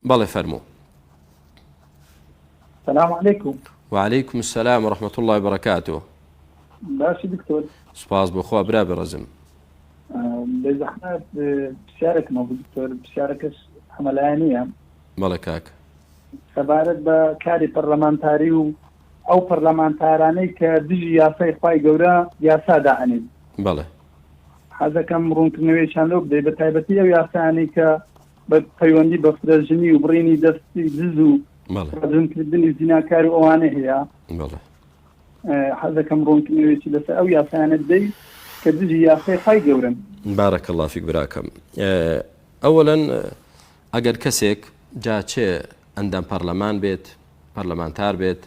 بەڵێ فەرموو. السلام عليكم. وعليكم السلام ورحمة الله وبركاته. باشي دكتور. سپاس بخوا برا برزم. بزحمة بشارك مو دكتور بشاركش حملانية. بەڵێ کاک. سەبارەت بە کاری پەرلەمانتاری و ئەو پەرلەمانتارانەی کە دژی یاسای خوای گەورە یاسا داهەنێن. بەڵێ. حەزەکەم ڕوونکردنەوەیشان لەو بدەیت بە تایبەتی ئەو یاسانەی کە بە پەیوەندی بە فرەژنی و بڕینی دەستی دز و ڕزمکردنی زیناکار و ئەوانە هەیە. بەڵێ. حەزەکەم ڕوونکردنەوەیکی لەسەر ئەو یاسانە بدەیت کە دژی یاسای خوای گەورەن. بارك الله فيك براكم. أولا ئەگەر کەسێک جا چێ ئەندام پەرلەمان بێت، پەرلەمانتار بێت،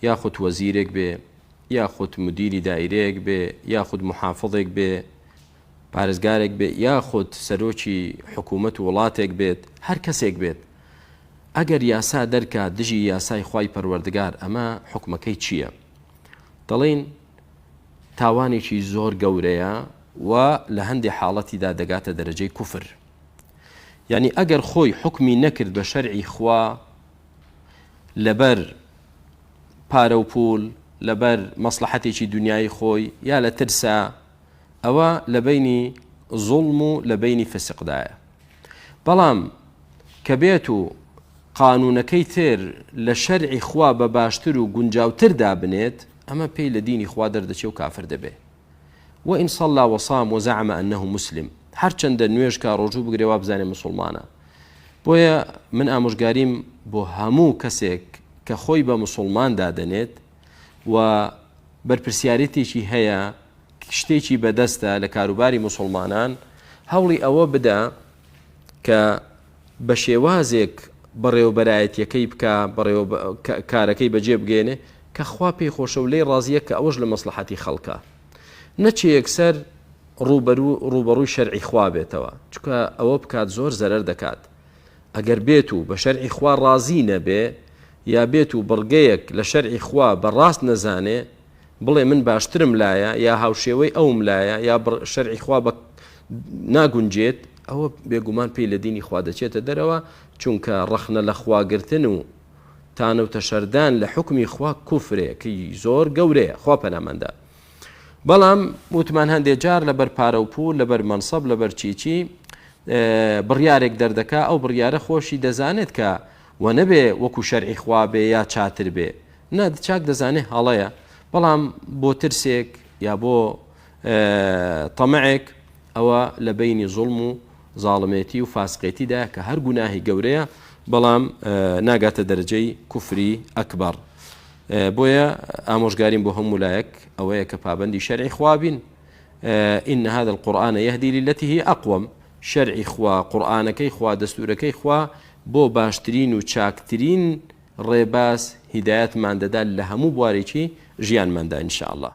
یاخود وەزیرێک بێ، یاخود مدیری دایرەیەک بێ، یاخود محافظێک بێ، پارێزگارێک بێ، یاخود سەرۆکی حکوومەت و وڵاتێک بێت، هەر کەسێک بێت، ئەگەر یاسا دەرکات دژی یاسای خوای پەروەردگار ئەمە حکومەکەی چییە؟ دەڵێن تاوانێکی زۆر گەورەیە و لە هەندێک حاڵەتیدا دەگاتە دەرەجەی کوفر. یعنی ئەگەر خۆی حکمی نەکرد بە شەرعی خوا لەبەر پارە و پول، لەبەر مەسلحەتێکی دنیای خۆی یا لە ترسا، ئەوە لە بینی زوڵم و لە بینی فسقدایە. بەڵام کە بێت و قانونەکەی تر لە شەرعی خوا بە باشتر و گونجاوتر دابنێت، ئەمە پێی لە دینی خوا دەردەچێ و کافر دەبێ. وإن صلى وصام وزعم أنه مسلم، هەرچەندە نوێژ کا ڕۆژوو بگرێ وا بزانێ مسلمانە. بۆیە من ئامۆژگاریم بۆ هەموو کەسێک کە خۆی بە مسلمان دادەنێت و بەرپرسیارەتێکی هەیە، شتێکی بەدەستە لە کاروباری مسلمانان، هەوڵی ئەوە بدە کە بە شێوازێک بەڕێوەبەرایەتیەکەی بکە، کارەکەی بەجێ بگێنێ کە خوا پێی خۆشە و لێی ڕازیە کە ئەوەش لە مەسلحەتی خەڵکە، نەچێ یەکسەر ڕوبەڕووی شەرعی خوا بێتەوە، چونکە ئەوە بکات زۆر زەرەر دەکات. ئەگەر بێت و بە شەرعی خوا ڕازی نەبێ، یا بێت و بڕگەیەک لە شەرعی خوا بەڕاست نەزانێ، بڵێ من باشترم لایە یا هاوشێوەی ئەوم لایە یا شەرعی خوا بە ناگونجێت، ئەوە بێگومان پێی لە دینی خوا دەچێتە دەرەوە، چونکە ڕەخنە لە خواگرتن و تانەوتە شەردان لە حکمی خوا کوفرێکی زۆر گەورەیە، خوا پەنامەندە. بەڵام وتمان هەندێک جار لەبەر پارە و پول، لەبەر مەنسەب، لەبەر چیچی بڕیارێک دەردەکا، ئەو بڕیارە خۆشی دەزانێت کە و نەبێ وەکو شەرعی خوا بێ یا چاتر بێ، نە چاک دەزانێت هەڵەیە، بەڵام بۆ ترسێک یا بۆ تەمەعێک ئەوە لە بینی زوڵم و زاڵمێتی و فاسقێتیدا کە هەر گوناهی گەورەیە، بەڵام ناگاتە دەرەجەی کوفری ئەکبەر. بۆیە ئامۆژگاریم بۆ هەموو لایەک ئەوەیە کە پابەندی شەرعی خوا بین. إن هذا القرآن يهدي للتي هي أقوم. شەرعی خوا، قورئانەکەی خوا، دەستورەکەی خوا بۆ باشترین و چاکترین ڕێباز هیدایەتمان دەدا لە هەموو بوارێکی ژیانماندا ئینشاء الله.